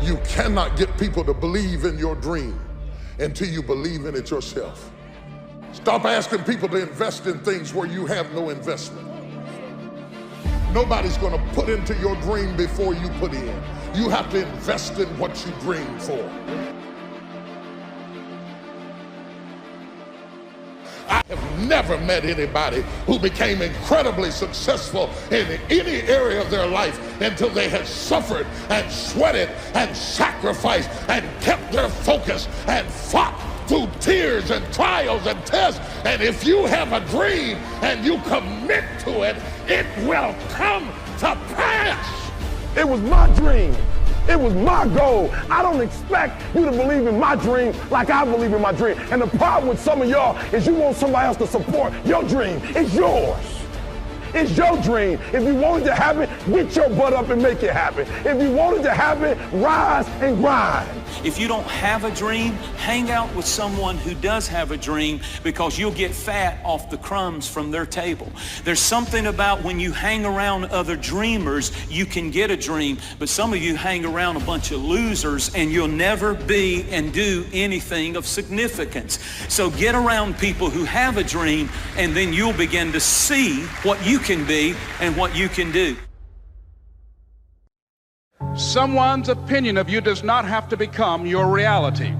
You cannot get people to believe in your dream until you believe in it yourself. Stop asking people to invest in things where you have no investment. Nobody's going to put into your dream before you put in. You have to invest in what you dream for. I have never met anybody who became incredibly successful in any area of their life until they had suffered and sweated and sacrificed and kept their focus and fought through tears and trials and tests. And if you have a dream and you commit to it, it will come to pass. It was my dream. It was my goal. I don't expect you to believe in my dream like I believe in my dream. And the problem with some of y'all is you want somebody else to support your dream. It's yours. It's your dream. If you want it to happen, get your butt up and make it happen. If you want it to happen, rise and grind. If you don't have a dream, hang out with someone who does have a dream, because you'll get fat off the crumbs from their table. There's something about when you hang around other dreamers, you can get a dream, but some of you hang around a bunch of losers and you'll never be and do anything of significance. So get around people who have a dream, and then you'll begin to see what you can be and what you can do. Someone's opinion of you does not have to become your reality.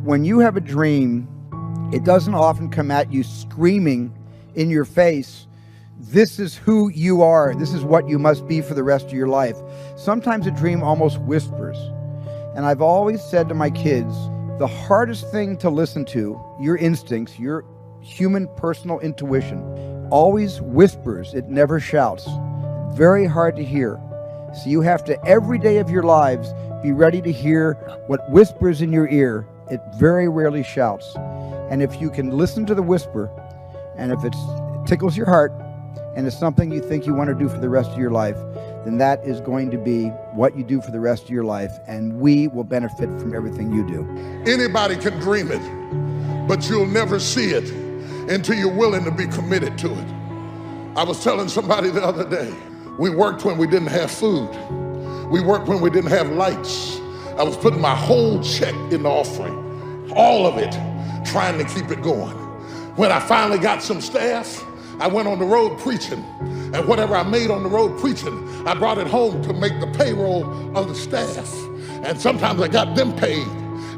When you have a dream, it doesn't often come at you screaming in your face, this is who you are, this is what you must be for the rest of your life. Sometimes a dream almost whispers. And I've always said to my kids, the hardest thing to listen to, your instincts, your human personal intuition, always whispers, it never shouts. Very hard to hear. So you have to, every day of your lives, be ready to hear what whispers in your ear. It very rarely shouts. And if you can listen to the whisper, and if it tickles your heart, and it's something you think you want to do for the rest of your life, then that is going to be what you do for the rest of your life, and we will benefit from everything you do. Anybody can dream it, but you'll never see it until you're willing to be committed to it. I was telling somebody the other day, we worked when we didn't have food. We worked when we didn't have lights. I was putting my whole check in the offering, all of it, trying to keep it going. When I finally got some staff, I went on the road preaching, and whatever I made on the road preaching, I brought it home to make the payroll of the staff. And sometimes I got them paid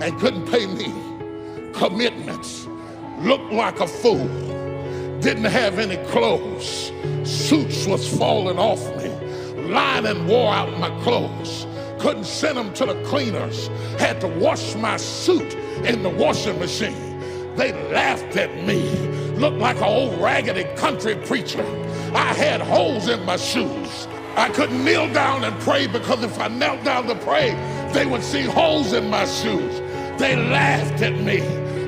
and couldn't pay me. Commitments. Looked like a fool. Didn't have any clothes. Suits was falling off me. Lining wore out my clothes. Couldn't send them to the cleaners. Had to wash my suit in the washing machine. They laughed at me. Looked like an old raggedy country preacher. I had holes in my shoes. I couldn't kneel down and pray, because if I knelt down to pray, they would see holes in my shoes. They laughed at me.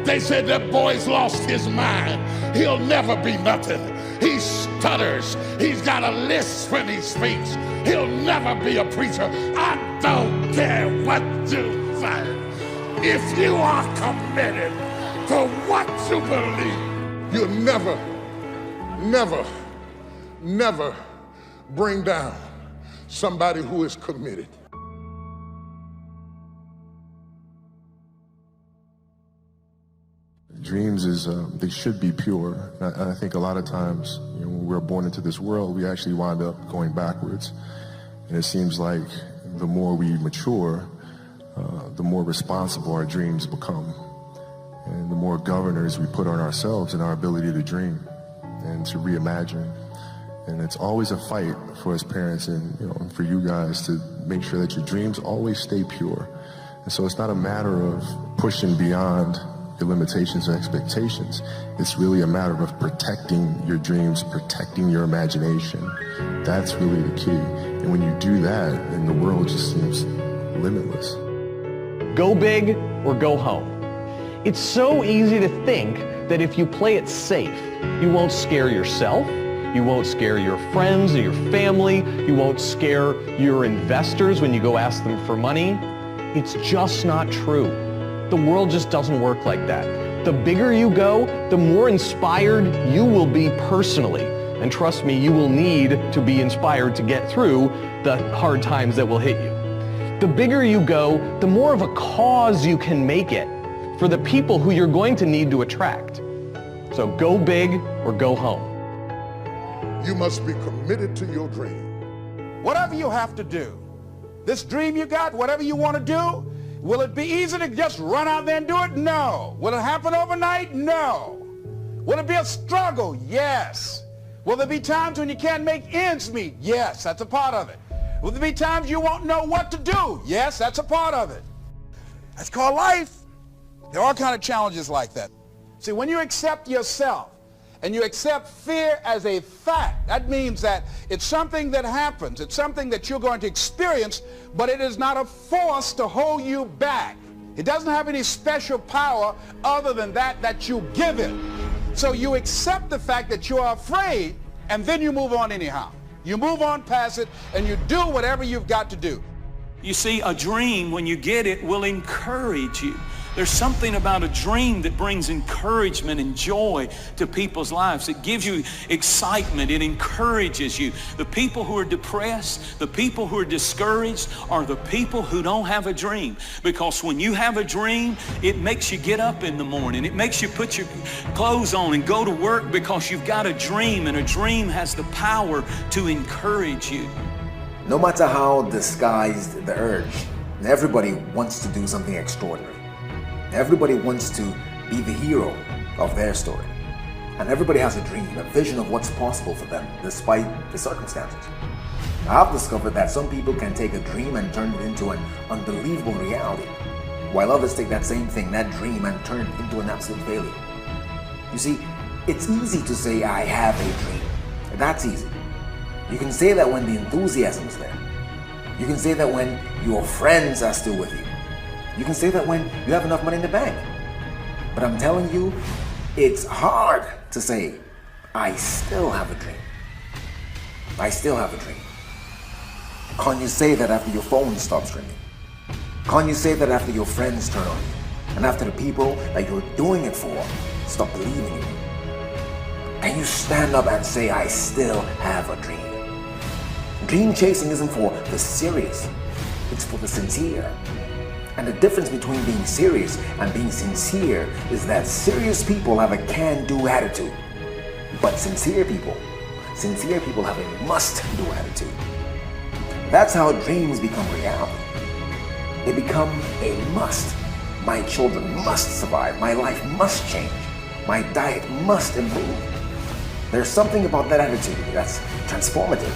They said that boy's lost his mind. He'll never be nothing. He stutters. He's got a lisp when he speaks. He'll never be a preacher. I don't care what you say. If you are committed to what you believe, you'll never, never, never bring down somebody who is committed. Dreams they should be pure. And I think a lot of times, when we're born into this world, we actually wind up going backwards. And it seems like the more we mature, the more responsible our dreams become. And the more governors we put on ourselves and our ability to dream and to reimagine. And it's always a fight for us parents and for you guys to make sure that your dreams always stay pure. And so it's not a matter of pushing beyond your limitations and expectations. It's really a matter of protecting your dreams, protecting your imagination. That's really the key. And when you do that, then the world just seems limitless. Go big or go home. It's so easy to think that if you play it safe, you won't scare yourself, you won't scare your friends or your family, you won't scare your investors when you go ask them for money. It's just not true. The world just doesn't work like that. The bigger you go, the more inspired you will be personally. And trust me, you will need to be inspired to get through the hard times that will hit you. The bigger you go, the more of a cause you can make it for the people who you're going to need to attract. So go big or go home. You must be committed to your dream. Whatever you have to do, this dream you got, whatever you want to do, will it be easy to just run out there and do it? No. Will it happen overnight? No. Will it be a struggle? Yes. Will there be times when you can't make ends meet? Yes, that's a part of it. Will there be times you won't know what to do? Yes, that's a part of it. That's called life. There are all kinds of challenges like that. See, when you accept yourself and you accept fear as a fact, that means that it's something that happens. It's something that you're going to experience, but it is not a force to hold you back. It doesn't have any special power other than that you give it. So you accept the fact that you are afraid, and then you move on anyhow. You move on past it, and you do whatever you've got to do. You see, a dream, when you get it, will encourage you. There's something about a dream that brings encouragement and joy to people's lives. It gives you excitement. It encourages you. The people who are depressed, the people who are discouraged are the people who don't have a dream. Because when you have a dream, it makes you get up in the morning. It makes you put your clothes on and go to work because you've got a dream, and a dream has the power to encourage you. No matter how disguised the urge, everybody wants to do something extraordinary. Everybody wants to be the hero of their story. And everybody has a dream, a vision of what's possible for them, despite the circumstances. I've discovered that some people can take a dream and turn it into an unbelievable reality, while others take that same thing, that dream, and turn it into an absolute failure. You see, it's easy to say, I have a dream. That's easy. You can say that when the enthusiasm is there. You can say that when your friends are still with you. You can say that when you have enough money in the bank. But I'm telling you, it's hard to say, I still have a dream. I still have a dream. Can't you say that after your phone stops ringing? Can't you say that after your friends turn on you? And after the people that you're doing it for stop believing in you? Can you stand up and say, I still have a dream? Dream chasing isn't for the serious, it's for the sincere. And the difference between being serious and being sincere is that serious people have a can-do attitude. But sincere people have a must-do attitude. That's how dreams become reality. They become a must. My children must survive. My life must change. My diet must improve. There's something about that attitude that's transformative.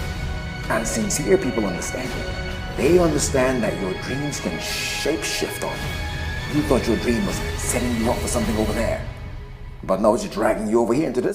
And sincere people understand it. They understand that your dreams can shape-shift on you. You thought your dream was setting you up for something over there. But no, it's dragging you over here into this.